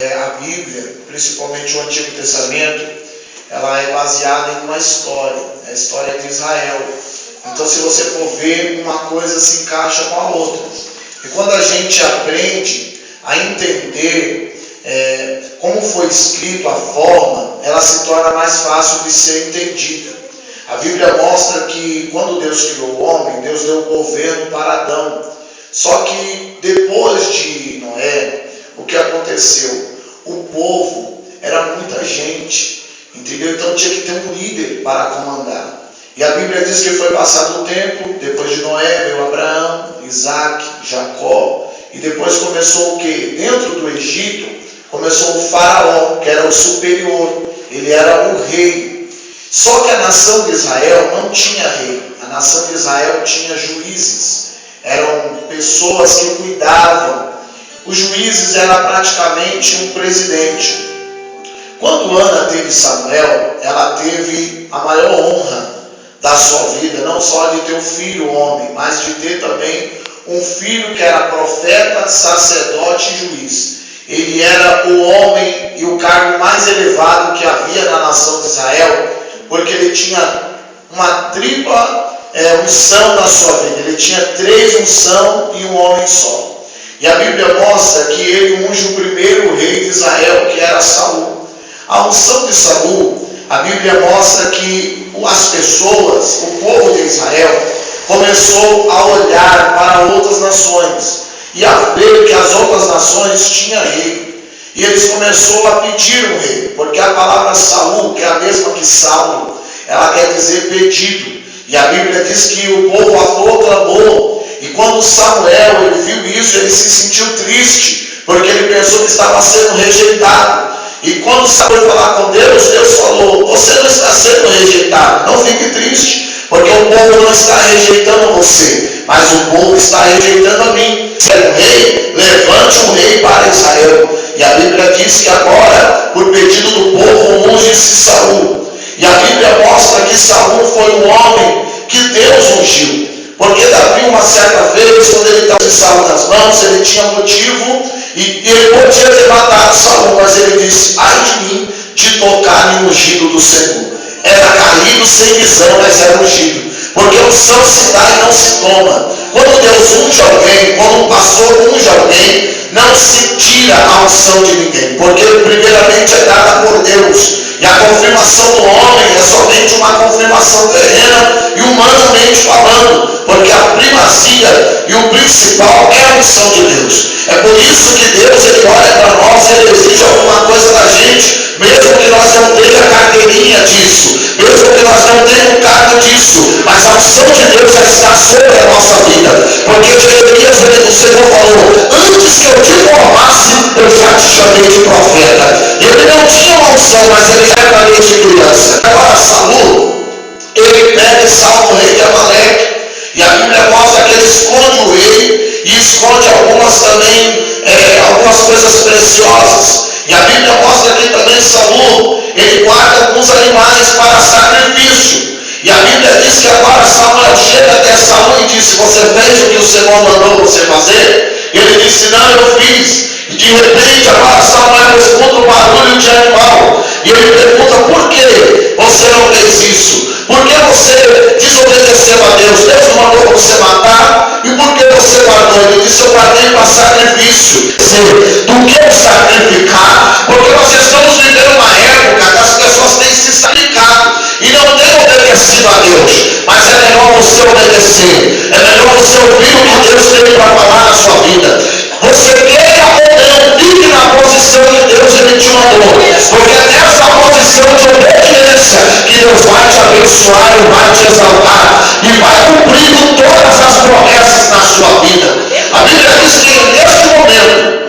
A Bíblia, principalmente o Antigo Testamento, ela é baseada em uma história, a história de Israel. Então, se você for ver, uma coisa se encaixa com a outra. E quando a gente aprende a entender como foi escrito, a forma, ela se torna mais fácil de ser entendida. A Bíblia mostra que quando Deus criou o homem, Deus deu o governo para Adão. Só que depois de Noé, o que aconteceu? O povo era muita gente, entendeu? Então tinha que ter um líder para comandar. E a Bíblia diz que foi passado o tempo, depois de Noé veio Abraão, Isaac, Jacó, e depois começou o quê? Dentro do Egito, começou o faraó, que era o superior, ele era o rei. Só que a nação de Israel não tinha rei, a nação de Israel tinha juízes, eram pessoas que cuidavam. Os juízes eram praticamente um presidente. Quando Ana teve Samuel, ela teve a maior honra da sua vida, não só de ter um filho homem, mas de ter também um filho que era profeta, sacerdote e juiz. Ele era o homem e o cargo mais elevado que havia na nação de Israel, porque ele tinha uma tripla unção na sua vida. Ele tinha 3 unções e um homem só. E a Bíblia mostra que ele unge o primeiro rei de Israel, que era Saul. A unção de Saul, a Bíblia mostra que as pessoas, o povo de Israel, começou a olhar para outras nações e a ver que as outras nações tinham rei. E eles começaram a pedir um rei, porque a palavra Saul, que é a mesma que Saulo, ela quer dizer pedido. E a Bíblia diz que o povo a todo clamou. E quando Samuel ele viu isso, ele se sentiu triste, porque ele pensou que estava sendo rejeitado. E quando Samuel foi falar com Deus, Deus falou: você não está sendo rejeitado, não fique triste, porque o povo não está rejeitando você, mas o povo está rejeitando a mim. Se é um rei, levante um rei para Israel. E a Bíblia diz que agora, por pedido do povo, unge-se Saul. E a Bíblia mostra que Saul foi um homem que Deus ungiu. Porque Davi, uma certa vez, quando ele estava com Saul nas mãos, ele tinha motivo e ele podia ter matado Saul, mas ele disse: ai de mim de tocar no ungido do Senhor. Era caído sem visão, mas era ungido. Porque unção se dá e não se toma. Quando Deus unge alguém, quando um pastor unge alguém, não se tira a unção de ninguém, porque primeiramente é dada por Deus. E a confirmação do homem é somente uma confirmação terrena e humanamente falando, porque a primazia e o principal é a unção de Deus. É por isso que Deus ele olha para nós e ele exige alguma coisa da gente, mesmo que nós não tenhamos a carteirinha disso, mesmo que nós não tenhamos cargo disso, mas a unção de Deus já está sobre a nossa vida. Porque Jeremias, o Senhor falou: antes que eu te formasse, eu já te chamei de profeta. Ele não tinha uma unção, mas ele já era de criança. Agora Saul, ele pega e salva o rei de Amaleque. E a Bíblia mostra que ele esconde o rei e esconde algumas também, algumas coisas preciosas. E a Bíblia mostra que também Saul, ele guarda alguns animais para sacrifício. E a Bíblia diz que agora Samuel chega até Saul e disse: você fez o que o Senhor mandou você fazer? Ele disse: não, eu fiz. E de repente agora Samuel escuta um barulho de animal. E ele pergunta: por que você não fez isso? Por que você desobedeceu a Deus? Deus mandou você matar. E por que você guardou? Ele disse: eu guardei para sacrifício. Do que sacrificar? Porque nós estamos vivendo uma época que as pessoas têm se sacrificado e não têm obedecido a Deus. Mas é melhor você obedecer. É melhor você ouvir o que Deus tem para falar na sua vida. Você queira ou não, fique na posição que Deus ele te mandou. Porque é nessa posição de obediência que Deus vai te abençoar e vai te exaltar e vai cumprindo todas as promessas na sua vida. A Bíblia diz que neste momento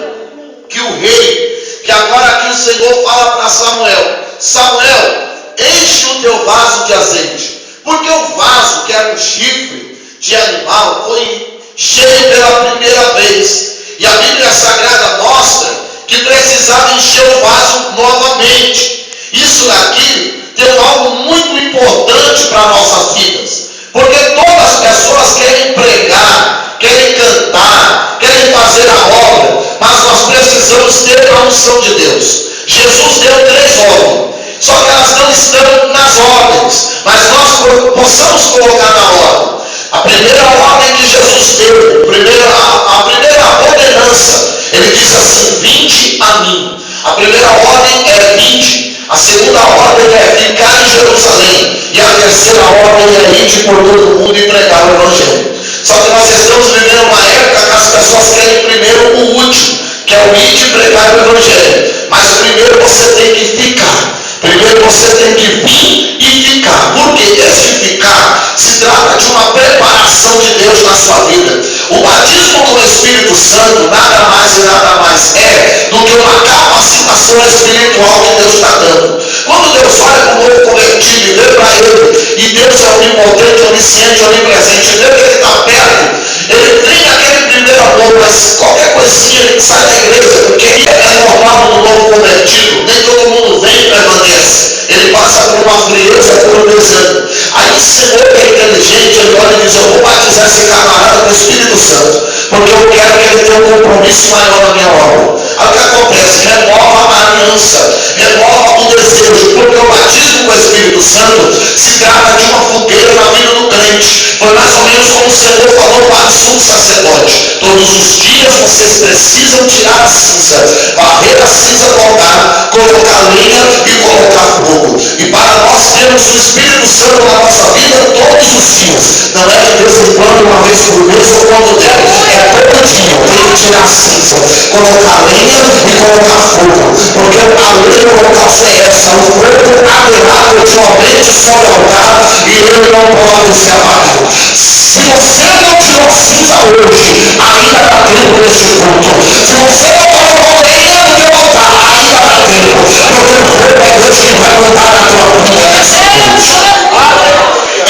que o rei, que agora aqui o Senhor fala para Samuel: Samuel, enche o teu vaso de azeite. Porque o vaso, que era um chifre de animal, foi cheio pela primeira vez. E a Bíblia Sagrada mostra que precisava encher o vaso novamente. Isso aqui tem algo muito importante para nossas vidas. Porque todas as pessoas querem pregar, querem cantar, querem fazer a obra, mas nós precisamos precisamos ter a unção de Deus. Jesus deu 3 ordens, só que elas não estão nas ordens, mas nós possamos colocar na ordem. A primeira ordem que Jesus deu, a primeira ordenança, ele diz assim: vinde a mim. A primeira ordem é vinde. A segunda ordem é ficar em Jerusalém. E a terceira ordem é ir por todo o mundo e pregar o Evangelho. Só que nós estamos vivendo uma época que as pessoas querem primeiro o último, que é o ir e pregar o Evangelho. Mas primeiro você tem que ficar. Primeiro você tem que vir e ficar. Porque esse ficar se trata de uma preparação de Deus na sua vida. O batismo com o Espírito Santo nada mais e nada mais é do que uma capacitação espiritual que Deus está dando. Quando Deus olha para o novo convertido e vê para ele, e Deus é onipotente, onisciente, onipresente, e vê que ele está perto, ele tem aquele primeiro amor, mas qualquer coisinha ele sai da igreja, porque é normal no novo convertido, nem todo mundo vem e permanece. Ele passa por uma frieza, por um desânimo. Aí o Senhor, que é inteligente, ele olha e diz: eu vou batizar esse camarada com o Espírito Santo, porque eu quero que ele tenha um compromisso maior na minha obra. Aí o que acontece? Renova a aliança, renova o desejo, porque o batismo com o Espírito Santo se trata de uma fogueira na vida do crente. Foi mais ou menos como o Senhor falou para o sumo sacerdote: todos os dias vocês precisam tirar a cinza, varrer a cinza do altar, colocar lenha e colocar fogo. E para nós termos o Espírito Santo na nossa vida todos os dias, não é de vez em quando, uma vez por mês ou quando der, é todo dia. Tem que tirar a cinza, colocar lenha e colocar fogo, porque a lei do holocausto é essa: o fogo arderá continuamente sobre o altar e ele não pode ser apagado. Se você não tirou cinza hoje, ainda dá tempo neste culto. Se você não colocou lenha no teu altar, ainda dá tempo, porque o fogo é Deus que vai mandar na tua vida.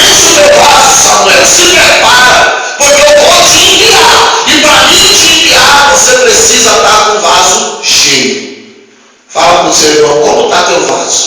Isso é fácil, Samuel. Se prepara, porque eu vou te enviar, e para mim te enviar você precisa estar com o vaso cheio. Fala para o seu irmão: como está teu vaso?